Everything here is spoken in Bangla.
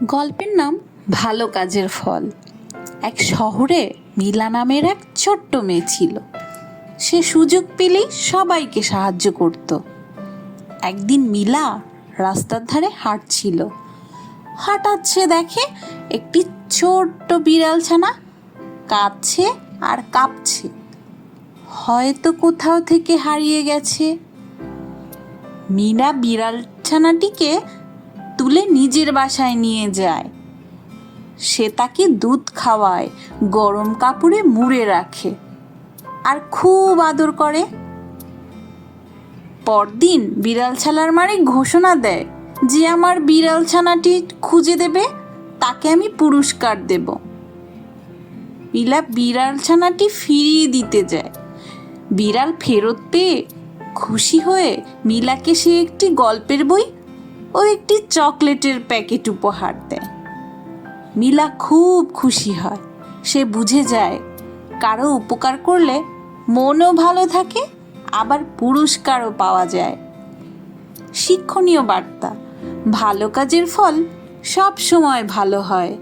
গল্পের নাম ভালো কাজের ফল। এক শহরে মিলা নামের এক ছোট্ট মেয়ে ছিল। সে সুযোগ পেলেই সবাইকে সাহায্য করত। একদিন মিলা রাস্তার ধারে হাঁটছিল। হঠাৎ সে দেখে একটি ছোট্ট বিড়াল ছানা কাঁদছে আর কাঁপছে, হয়তো কোথাও থেকে হারিয়ে গেছে। মিনা বিড়াল ছানাটিকে তুলে নিজের বাসায় নিয়ে যায়। সে তাকে দুধ খাওয়ায়, গরম কাপড়ে মুড়ে রাখে আর খুব আদর করে। পরদিন বিড়াল ছানার মালিক ঘোষণা দেয় যে আমার বিড়াল ছানাটি খুঁজে দেবে তাকে আমি পুরস্কার দেব। মিলা বিড়াল ছানাটি ফিরিয়ে দিতে যায়। বিড়াল ফেরত পেয়ে খুশি হয়ে মিলাকে সে একটি গল্পের বই ও একটি চকলেটের প্যাকেট উপহার দেয়। মিলা খুব খুশি হয়। সে বুঝে যায় কারো উপকার করলে মনও ভালো থাকে, আবার পুরস্কারও পাওয়া যায়। শিক্ষণীয় বার্তা: ভালো কাজের ফল সব সময় ভালো হয়।